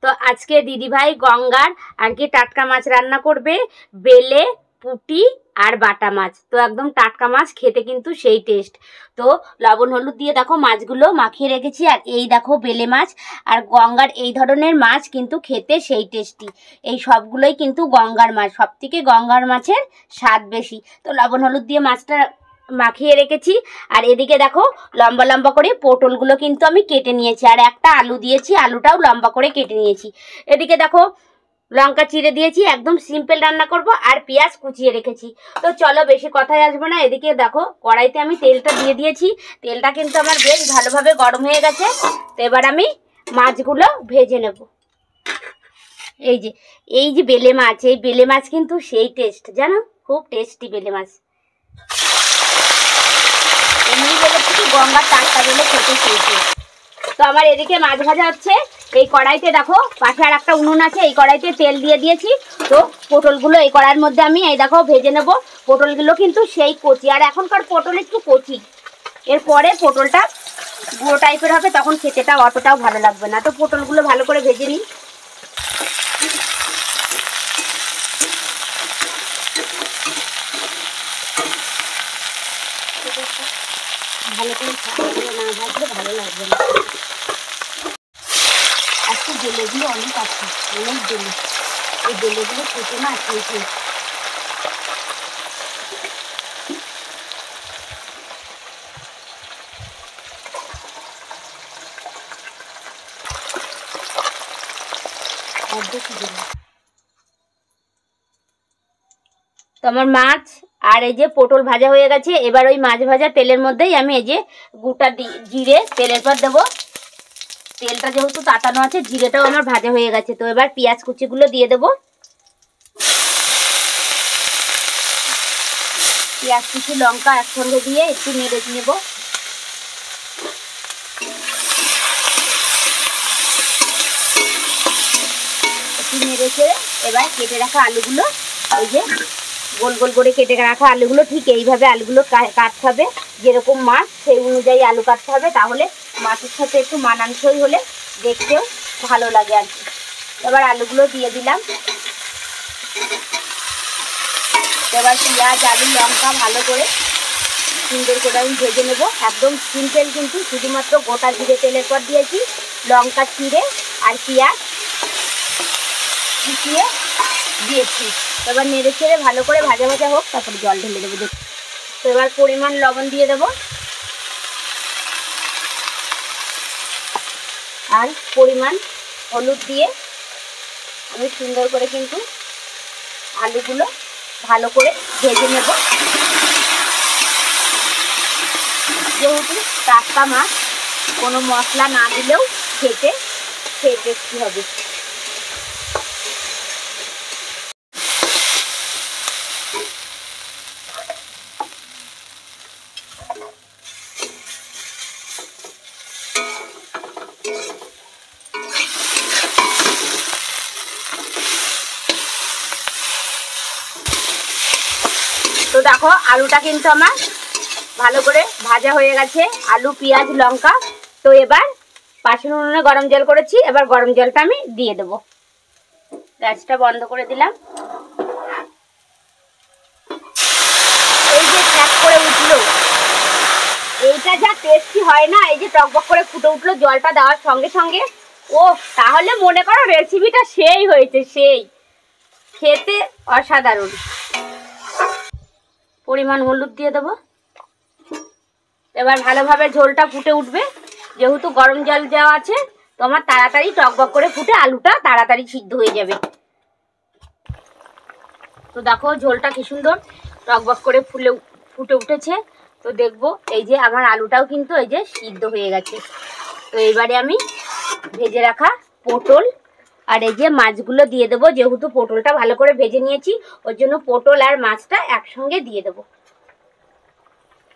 তো আজকে দিদিভাই গঙ্গার আর কি টাটকা মাছ রান্না করবে, বেলে, পুঁটি আর বাটা মাছ। তো একদম টাটকা মাছ, খেতে কিন্তু সেই টেস্ট। তো লবণ হলুদ দিয়ে দেখো মাছগুলো মাখিয়ে রেখেছি। আর এই দেখো বেলে মাছ আর গঙ্গার এই ধরনের মাছ কিন্তু খেতে সেই টেস্টি। এই সবগুলোই কিন্তু গঙ্গার মাছ, সব থেকে গঙ্গার মাছের স্বাদ বেশি। তো লবণ হলুদ দিয়ে মাছটা মাখিয়ে রেখেছি। আর এদিকে দেখো লম্বা লম্বা করে পটলগুলো কিন্তু আমি কেটে নিয়েছি, আর একটা আলু দিয়েছি, আলুটাও লম্বা করে কেটে নিয়েছি। এদিকে দেখো লঙ্কা চিড়ে দিয়েছি, একদম সিম্পল রান্না করব। আর পেঁয়াজ কুচিয়ে রেখেছি। তো চলো বেশি কথায় আসবো না। এদিকে দেখো কড়াইতে আমি তেলটা দিয়ে দিয়েছি। তেলটা কিন্তু আমার বেশ ভালোভাবে গরম হয়ে গেছে। তো এবার আমি মাছগুলো ভেজে নেব। এই যে বেলে মাছ, এই বেলে মাছ কিন্তু সেই টেস্ট, জানো, খুব টেস্টি বেলে মাছ। এমনি বেলে থেকে গঙ্গার টাটকা বেলে খেতে চেয়েছে। তো আমার এদিকে মাছ ভাজা হচ্ছে। এই কড়াইতে দেখো পাশে আর একটা উনুন আছে, এই কড়াইতে তেল দিয়ে দিয়েছি। তো পটলগুলো এই কড়াইয়ের মধ্যে আমি এই দেখো ভেজে নেব। পটলগুলো কিন্তু সেই কচি, আর এখনকার পটল একটু কচি। এরপরে পটলটা গুঁড়ো টাইপের হবে, তখন খেতেটা অতটাও ভালো লাগবে না। তো পটলগুলো ভালো করে ভেজে নিই। ভালো করে না ভাজলে ভালো লাগবে না। আজকে বেলেগুলো অনেক আছে, অনেক বেলে। এই বেলেগুলো খেতে না খেয়েছে। তো আমার মাছ আর এই যে পটল ভাজা হয়ে গেছে। এবার ওই মাছ ভাজা তেলের মধ্যেই আমি এই যে গোটা জিরে তেলের পর দেবো। তেলটা যেহেতু তাতানো আছে, জিরেটাও আমার ভাজা হয়ে গেছে। তো এবার পেঁয়াজ কুচিগুলো দিয়ে দেবো। পেঁয়াজ কুচি লঙ্কা একসঙ্গে দিয়ে একটু নেড়ে নেব। একটু নেড়ে ছেড়ে এবার কেটে রাখা আলুগুলো, এই যে গোল গোল করে কেটে রাখা আলুগুলো, ঠিক এইভাবে আলুগুলো কাটতে হবে। যেরকম মাছ সেই অনুযায়ী আলু কাটতে হবে, তাহলে মাছের সাথে একটু মানানসই হলে দেখতেও ভালো লাগে আর কি। এবার আলুগুলো দিয়ে দিলাম। এবার পেঁয়াজ আলু লঙ্কা ভালো করে সুন্দর করে আমি ভেজে নেব। একদম সিম্পল, কিন্তু শুধুমাত্র গোটা জিরে তেলের পর দিয়েছি, লঙ্কা চিড়ে আর পেঁয়াজ কুচিয়ে দিয়েছি। এবার নেড়ে ছেড়ে ভালো করে ভাজা ভাজা হোক, তারপরে জল ঢেলে দেবো। তো এবার পরিমাণ লবণ দিয়ে দেবো, আর পরিমাণ হলুদ দিয়ে আমি সুন্দর করে কিন্তু আলুগুলো ভালো করে ভেজে নেব। যেহেতু টাটকা মাছ, কোনো মশলা না দিলেও খেতে টেস্টি হবে। তো দেখো আলুটা কিন্তু আমার ভালো করে ভাজা হয়ে গেছে, আলু পেঁয়াজ লঙ্কা। তো এবার পাশের উনুনে গরম জল করেছি, এবার গরম জলটা আমি দিয়ে দেবো। গ্যাসটা বন্ধ করে দিলাম। এই যে ফ্যাট করে উঠলো, এইটা যা টেস্টি হয় না, এই যে টকবক করে ফুটে উঠলো জলটা দেওয়ার সঙ্গে সঙ্গে, ও তাহলে মনে করো রেসিপিটা সেই হয়েছে, সেই খেতে অসাধারণ। পরিমাণ হলুদ দিয়ে দেবো। এবার ভালোভাবে ঝোলটা ফুটে উঠবে, যেহেতু গরম জল দেওয়া আছে, তোমার তাড়াতাড়ি টকবক করে ফুটে আলুটা তাড়াতাড়ি সিদ্ধ হয়ে যাবে। তো দেখো ঝোলটা কি সুন্দর টকবক করে ফুটে উঠেছে। তো দেখবো এই যে আমার আলুটাও কিন্তু এই যে সিদ্ধ হয়ে গেছে। তো এবারে আমি ভেজে রাখা পটল আর এই যে মাছগুলো দিয়ে দেবো। যেহেতু পটলটা ভালো করে ভেজে নিয়েছি, ওর জন্য পটল আর মাছটা একসঙ্গে দিয়ে দেবো।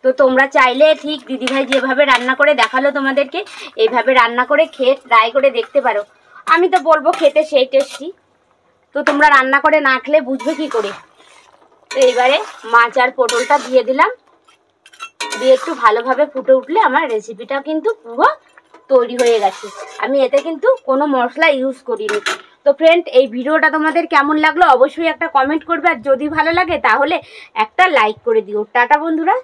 তো তোমরা চাইলে ঠিক দিদিভাই যেভাবে রান্না করে দেখালো তোমাদেরকে, এইভাবে রান্না করে খেয়ে ট্রাই করে দেখতে পারো। আমি তো বলবো খেতে সেই টেস্টি। তো তোমরা রান্না করে না খেলে বুঝবে কি করে। তো এইবারে মাছ আর পটলটা দিয়ে দিলাম, দিয়ে একটু ভালোভাবে ফুটে উঠলে আমার রেসিপিটা কিন্তু পুরো তৈরি হয়ে গেছে। আমি এতে কিন্তু কোনো মশলা ইউজ করিনি। তো ফ্রেন্ড, এই ভিডিওটা তোমাদের কেমন লাগলো অবশ্যই একটা কমেন্ট করবে, আর যদি ভালো লাগে তাহলে একটা লাইক করে দিও। টাটা বন্ধুরা।